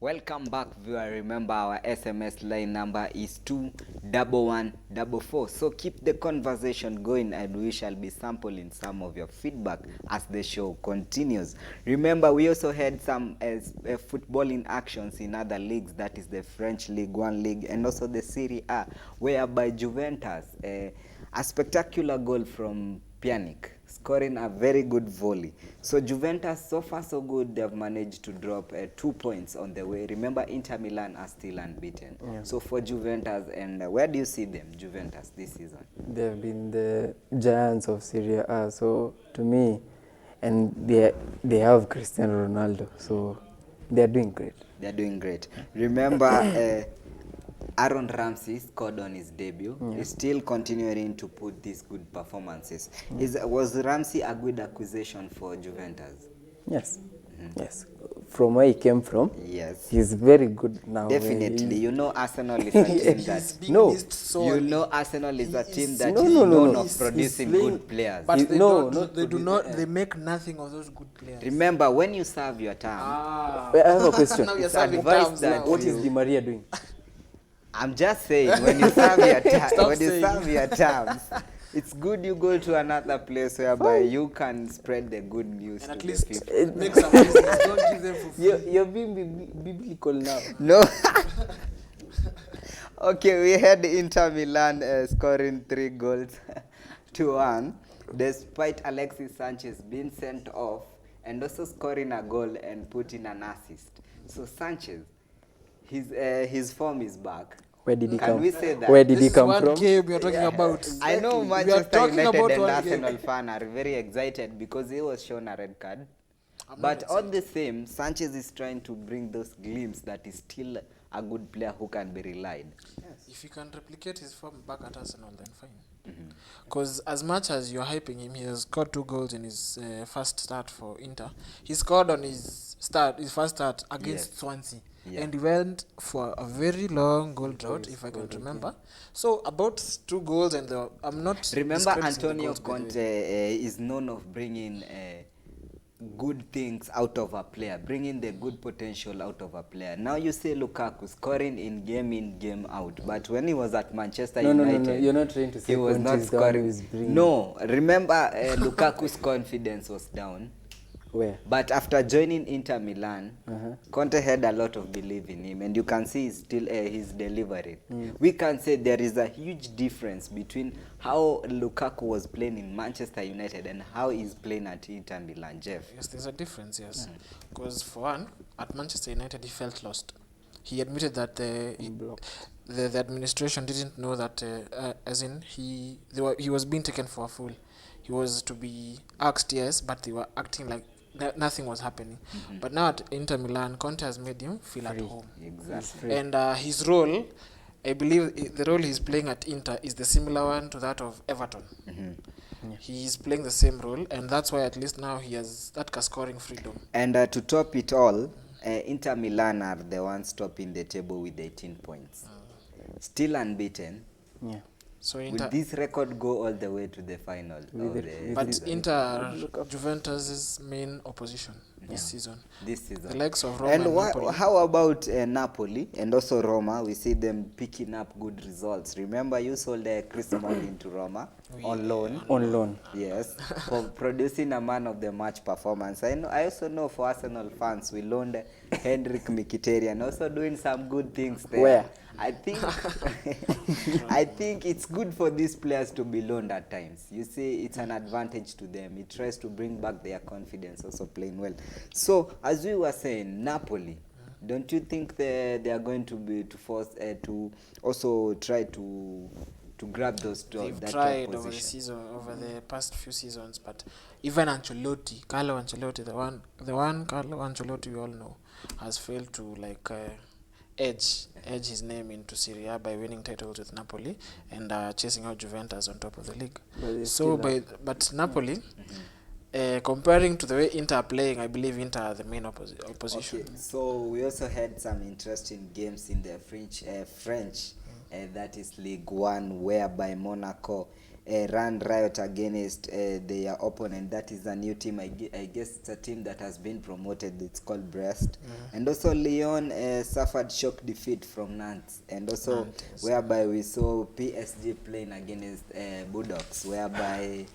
Welcome back, viewer. Remember our SMS line number is 21144. So keep the conversation going and we shall be sampling some of your feedback as the show continues. Remember, we also had some footballing actions in other leagues, that is the French League One league and also the Serie A, whereby Juventus, a spectacular goal from Pjanic, scoring a very good volley. So Juventus, so far so good, they've managed to drop 2 points on the way. Remember, Inter Milan are still unbeaten. Yeah. So for Juventus, and where do you see them, Juventus, this season? They've been the giants of Serie A, so to me, and they have Cristiano Ronaldo, so they're doing great. They're doing great. Remember, Aaron Ramsey scored on his debut. Yeah. He's still continuing to put these good performances. Was Ramsey a good acquisition for Juventus? Yes. Yes. From where he came from, yes, he's very good now. Definitely. You know Arsenal is a team that... You know Arsenal is a team that is known of producing good players. But they make nothing of those good players. Remember, when you serve your term... I have a question. Now you're serving terms now. What is Di Maria doing? I'm just saying, when you serve your terms, it's good you go to another place whereby you can spread the good news and to at least the people. Make some business. Don't give them for free. You're being biblical now. No. Okay, we had Inter Milan scoring 3 goals to 1, despite Alexis Sanchez being sent off and also scoring a goal and putting an assist. So Sanchez, his form is back. Where did he come? We say that? Where did he come from? This is one game you're talking about. Exactly. I know Manchester United and Arsenal fan are very excited because he was shown a red card. But all the same, Sanchez is trying to bring those glimpses that is still a good player who can be relied. Yes. If he can replicate his form back at Arsenal, then fine. Because as much as you're hyping him, he has scored 2 goals in his first start for Inter. He scored on his first start against Swansea. Yeah. And he went for a very long goal drought, if I can remember. So about 2 goals, and I'm not... Remember, Antonio Conte is known of bringing good things out of a player, bringing the good potential out of a player. Now you say Lukaku scoring in, game out, but when he was at Manchester United... No, you're not trying to say he was not scoring. No, remember, Lukaku's confidence was down. Where? But after joining Inter Milan, Conte had a lot of belief in him, and you can see he's delivering. We can say there is a huge difference between how Lukaku was playing in Manchester United and how he's playing at Inter Milan, Jeff. Yes, there's a difference, yes. Because for one, at Manchester United, he felt lost. He admitted that the administration didn't know that, as in he was being taken for a fool. He was to be asked, yes, but they were acting like nothing was happening. But now at Inter Milan, Conte has made him feel at home. Exactly. And his role, I believe the role he's playing at Inter is the similar one to that of Everton. He's playing the same role, and that's why at least now he has that scoring freedom. And to top it all, Inter Milan are the ones topping the table with 18 points. Still unbeaten. Yeah. So will this record go all the way to the final? But Inter are Juventus' main opposition this season. The likes of Roma and Napoli. How about Napoli and also Roma? We see them picking up good results. Remember, you sold Chris Smalling to Roma on loan. On loan. Yes, for producing a man of the match performance. I also know for Arsenal fans, we loaned Henrik Mkhitaryan, also doing some good things there. Where? I think it's good for these players to be loaned at times. You see, it's an advantage to them. It tries to bring back their confidence, also playing well. So, as we were saying, Napoli, don't you think they are going to be to also try to grab those two? They've tried over the past few seasons, but even Carlo Ancelotti, the one Carlo Ancelotti we all know, has failed to edge his name into Serie A by winning titles with Napoli and chasing out Juventus on top of the league. But Napoli, comparing to the way Inter are playing, I believe Inter are the main opposition. Okay, so we also had some interesting games in the French, that is Ligue 1, whereby Monaco run riot against their opponent. That is a new team. I guess it's a team that has been promoted. It's called Brest. And also Lyon suffered shock defeat from Nantes. And also Nantes. whereby we saw PSG playing against Bulldogs, whereby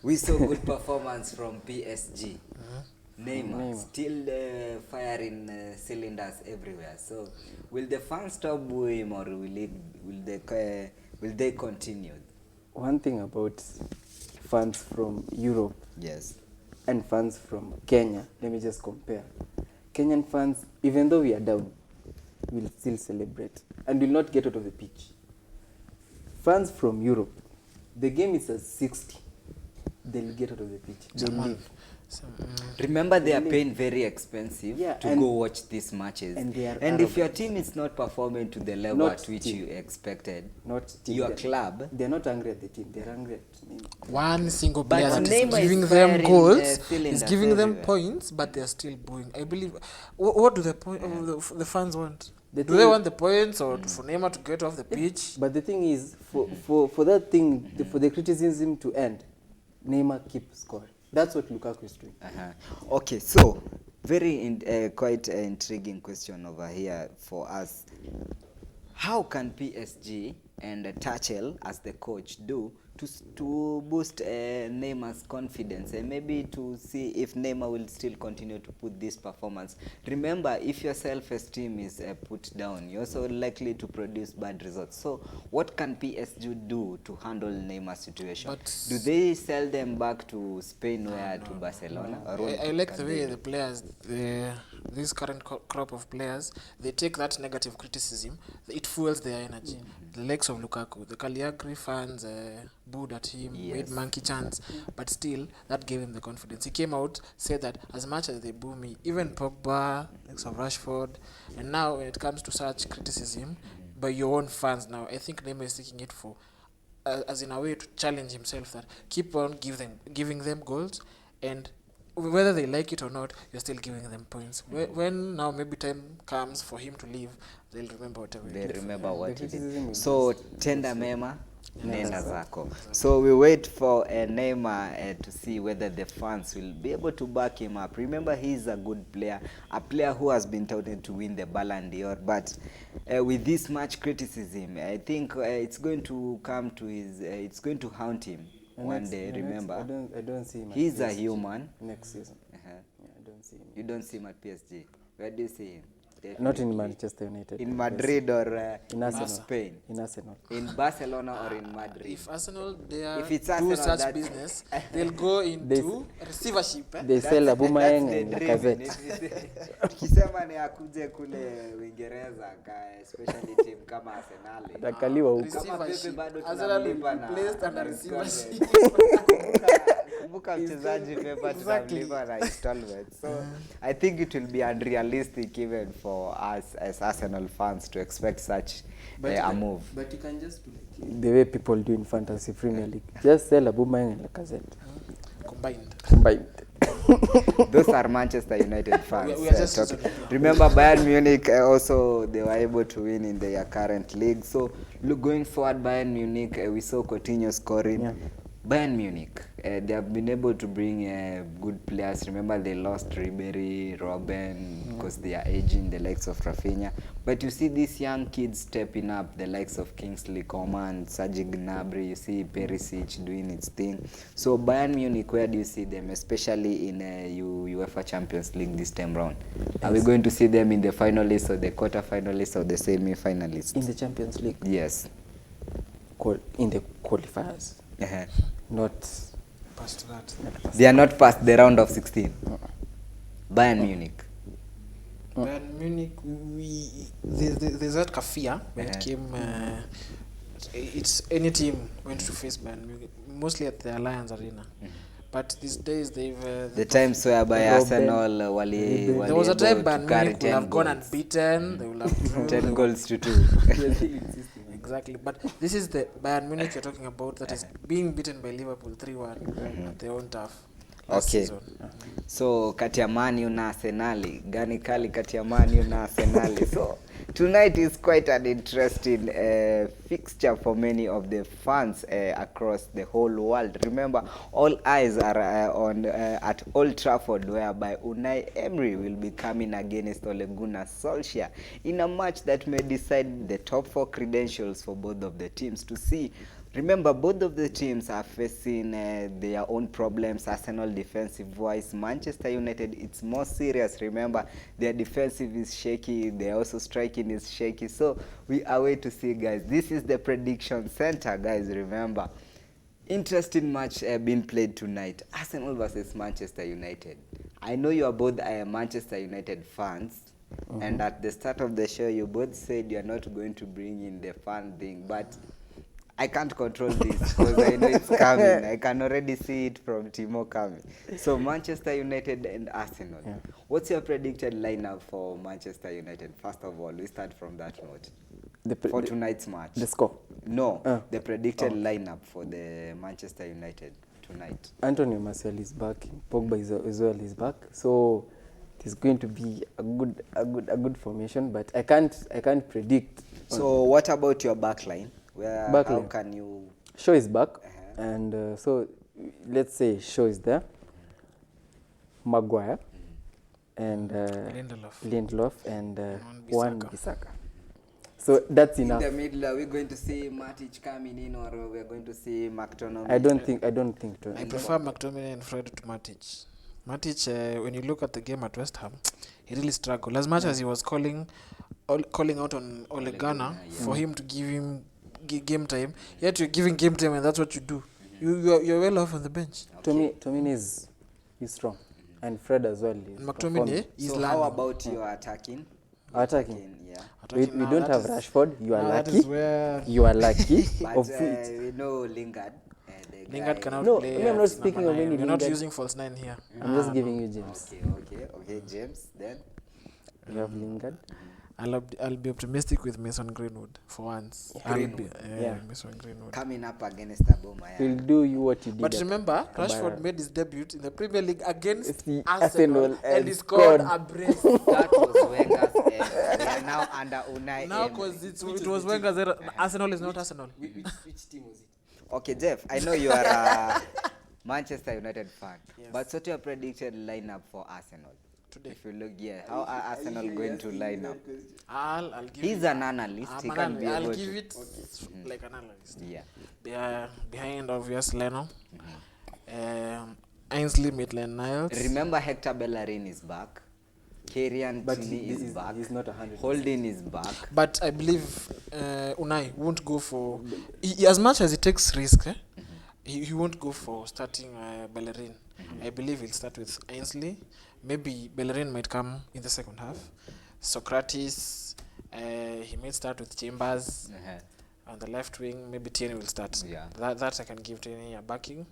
we saw good performance from PSG. Neymar still firing cylinders everywhere. So will the fans stop booing, or will they continue? One thing about fans from Europe Yes. and fans from Kenya, let me just compare. Kenyan fans, even though we are down, will still celebrate and will not get out of the pitch. Fans from Europe, the game is at 60. They'll get out of the pitch. They'll leave. Remember, they are paying very expensive to go watch these matches. And if your team is not performing to the level at which you expected, your club, they're not angry at the team. They're angry at Neymar. One single But player that Neymar is is giving them firing, goals, is cylinders giving them everywhere. points, but they're still booing. I believe. What do the the fans want? The Do they thing- want the points or for Neymar to get off the pitch? But the thing is, for that thing, for the criticism to end, Neymar keeps scoring. That's what Lukaku is doing. Okay, so very quite intriguing question over here for us. How can PSG and Tuchel as the coach do to boost Neymar's confidence, and maybe to see if Neymar will still continue to put this performance? Remember, if your self-esteem is put down, you're also likely to produce bad results. So what can PSG do to handle Neymar's situation? But Do they sell them back to Spain, where to Barcelona? Or what I like the can way they the players, this current crop of players, they take that negative criticism, it fuels their energy. The likes of Lukaku, the Cagliari fans booed at him, made monkey chants, but still that gave him the confidence. He came out, said that as much as they boo me, even Pogba, likes of Rashford, and now when it comes to such criticism by your own fans now, I think Neymar is taking it for as in a way to challenge himself, that keep on giving them goals, and whether they like it or not, you're still giving them points. When now maybe time comes for him to leave, they'll remember whatever They he did. remember what he criticism did. is So tenda mema nenda zako. So we wait for Neymar to see whether the fans will be able to back him up. Remember, he's a good player, a player who has been touted to win the Ballon d'Or. But with this much criticism, I think it's going to come to his. It's going to haunt him one day. Remember, I don't see him. at he's a PSG human. next season. Uh-huh. Yeah, I don't see him. You don't see him at PSG. Where do you see him? Not in Definitely. Manchester United. In Madrid or In in Arsenal. Spain? In Arsenal. In Barcelona or in Madrid? If Arsenal dare If it's do Arsenal, such that's- business, they'll go into receivership. They sell Aubameyang that's and the dream. Lacazette. Tukisema ni akuje kule Uingereza, especially team kama Arsenal. Takaliwa huko. Kama Pepe Receivership. bado Arsenal will tunamlipa be na placed under na receivership. installment. Kumbuka mchezaji Pepe tunamlipa na installment. So I think it will be unrealistic even for us as Arsenal fans to expect such a move. But you can just do like the way people do in fantasy Premier League. Just sell Aubameyang and Lacazette. Combined. Those are Manchester United fans. We are just talking. Remember, Bayern Munich also, they were able to win in their current league. So look, going forward, Bayern Munich, we saw Coutinho scoring. Yeah. Bayern Munich, they have been able to bring good players. Remember, they lost Ribery, Robben, because they are aging, the likes of Rafinha. But you see these young kids stepping up, the likes of Kingsley Coman, Serge Gnabry, you see Perisic doing its thing. So Bayern Munich, where do you see them, especially in UEFA Champions League this time round? Are we going to see them in the finalists or the quarter-finalists or the semi-finalists? In the Champions League. Yes. In the qualifiers. Not Past that. They are not past the round of 16. Bayern Munich. Bayern Munich, there's that kafia when it Uh-huh. came. It's any team went to face Bayern Munich, mostly at the Allianz Arena. But these days they've. The times whereby Robben, Arsenal wali there was a time able to Bayern carry Munich would 10 have gone goals. unbeaten. They will have drawn, 10 they will- goals to 2. Exactly, but this is the Bayern Munich you're talking about that is being beaten by Liverpool 3-1 at their own turf. last Okay. season. So kati ya Man U na Arsenal, gani kali kati ya Man U na Arsenal? So Tonight is quite an interesting fixture for many of the fans across the whole world. Remember, all eyes are on at Old Trafford, whereby Unai Emery will be coming against Ole Gunnar Solskjaer in a match that may decide the top 4 credentials for both of the teams. To see, remember, both of the teams are facing their own problems. Arsenal defensive wise, Manchester United, it's more serious. Remember, their defensive is shaky, their also striking is shaky. So we are waiting to see, guys. This is the prediction center, guys. Remember, interesting match being played tonight. Arsenal versus Manchester United. I know you are both Manchester United fans. And at the start of the show, you both said you are not going to bring in the fan thing, but I can't control this because I know it's coming. I can already see it from Timo coming. So Manchester United and Arsenal. Yeah. What's your predicted lineup for Manchester United? First of all, we start from that note. For tonight's match. The score. No, the predicted lineup for the Manchester United tonight. Antonio Martial is back. Pogba as well is back. So it is going to be a good formation, but I can't predict. So what about your backline? How can you? Shaw is back, and so let's say Shaw is there, Maguire, and Lindelof, and Wan-Bissaka. So that's enough. In the middle, are we going to see Matic coming in, or we are going to see McTominay? I don't think. I prefer McTominay and Fred to Matic. Matic, when you look at the game at West Ham, he really struggled. As much as he was calling out on Ole Gunnar for him to give him game time, yet you're giving game time, and that's what you do. You're well off on the bench. Tomini is strong, and Fred as well. McTominay is so how about your attacking? Attacking. Yeah. We don't have Rashford. You are that lucky. is where You are lucky. But of which we know Lingard. Lingard cannot No, play. I'm not as speaking number of nine. any We're not Lingard. using false 9 here. I'm just giving you James. Okay, James. Then You have Lingard. I'll be optimistic with Mason Greenwood for once. Mason Greenwood. coming up against Aubameyang. He'll do you what you did. But at remember, Bayern. Rashford made his debut in the Premier League against The Arsenal, Arsenal and he and scored scored. a brace. That was Wenger's end. We are now under Unai Now, Emery. because it was Wenger's era, Arsenal is not Arsenal. Which team was it? Okay, Jeff, I know you are a Manchester United fan, Yes. but what's your predicted lineup for Arsenal? Today. If you look here, how are Arsenal going to line up? I'll give He's it, an analyst. He can be I'll able give to. it like an analyst. Yeah. Behind obvious Leno, Ainsley Maitland-Niles. Remember, Hector Bellerin is back. Kieran But Tierney is back. he's not 100. Holding is back. But I believe Unai won't go for as much as he takes risk. He won't go for starting Bellerin. I believe he'll start with Ainsley. Maybe Bellerin might come in the second half. Socrates, he might start with Chambers on the left wing. Maybe Tierney will start. Yeah. That I can give Tierney a backing.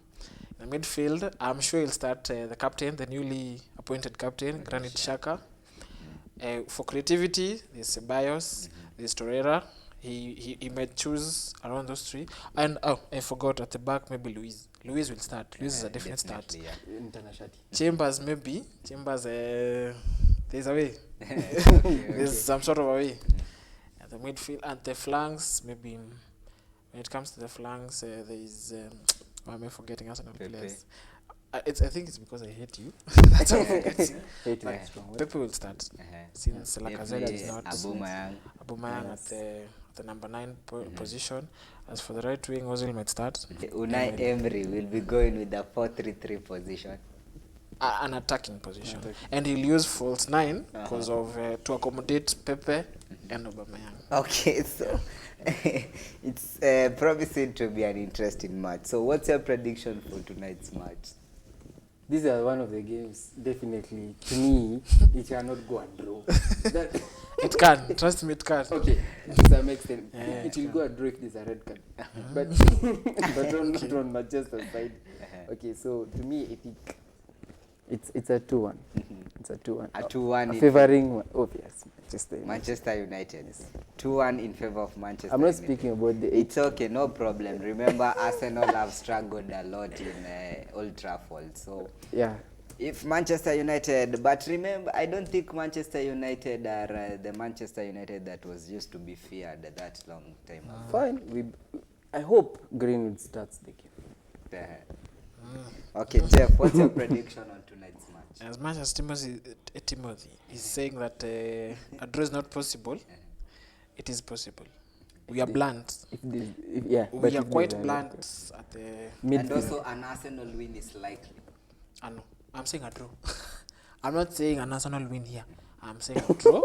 In the midfield, I'm sure he'll start the captain, the newly appointed captain, Granit Xhaka. For creativity, there's Ceballos, there's Torreira. He might choose around those three. And I forgot, at the back, maybe Luis. Luis will start. Luis is a definite start. Yeah. Chambers, maybe. Chambers, there's a way. There's some sort of a way. At the midfield and the flanks, maybe. When it comes to the flanks, there is. Why am I forgetting Arsenal players? I think it's because I hate you. That's why I'm forgetting. Pepe will start since Lacazette is not. Aubameyang at the number 9 position. As for the right wing, Ozil might start. Unai Emery will be going with the 4-3-3 position. An attacking position. And he'll use false 9 because of to accommodate Pepe and Aubameyang. Okay, so it's promising to be an interesting match. So what's your prediction for tonight's match? These are one of the games, definitely, to me, it cannot go and draw. It can. Trust me, it can. Okay, to some extent. Yeah, it will go and draw if there's a red card. But not on Manchester side. Okay, so to me, I think it's a 2-1. It's a 2-1. A 2-1 favoring one. Oh, yes. Manchester United. 2-1 in favor of Manchester I'm not United. speaking about the... It's okay, no problem. Remember, Arsenal have struggled a lot in Old Trafford. So Yeah. If Manchester United, but remember, I don't think Manchester United are the Manchester United that was used to be feared that long time ago. Fine. I hope Greenwood starts the game. Okay, Jeff, what's your prediction on tonight's match? As much as Timothy is saying that a draw is not possible, it is possible. We are blunt. We are quite blunt at the And also an Arsenal win is likely. no, I'm saying a draw. I'm not saying an Arsenal win here. I'm saying a draw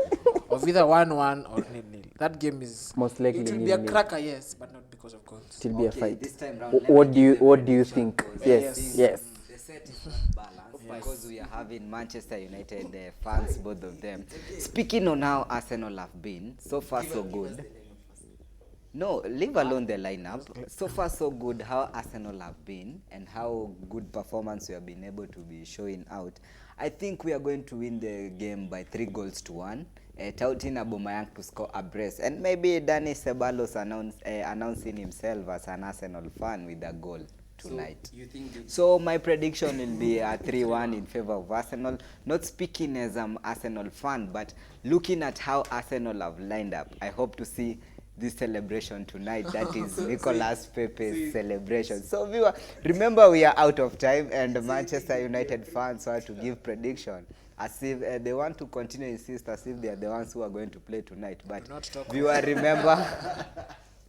of either 1-1 or 0-0. That game is most likely it will be a 0-0. cracker, yes, but not because of goals. It will be a Okay, fight. this time round, What do you think? goes. Yes. Yes. The set is not balanced because we are having Manchester United fans, both of them. Speaking on how Arsenal have been, so far so good. No, leave alone the lineup. So far so good how Arsenal have been and how good performance we have been able to be showing out. I think we are going to win the game by 3-1. Touting Aubameyang to score a brace. And maybe Dani Ceballos announcing himself as an Arsenal fan with a goal tonight. So my prediction will be a 3-1 in favor of Arsenal. Not speaking as an Arsenal fan, but looking at how Arsenal have lined up, I hope to see this celebration tonight. That is Nicolas Pepe's celebration. So viewer, remember we are out of time and Manchester United fans want to give prediction as if they want to continue insist as if they are the ones who are going to play tonight. But viewer, remember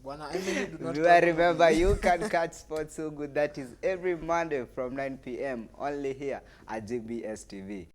viewer, remember you can catch Sports So Good. That is every Monday from 9 p.m. only here at GBS TV.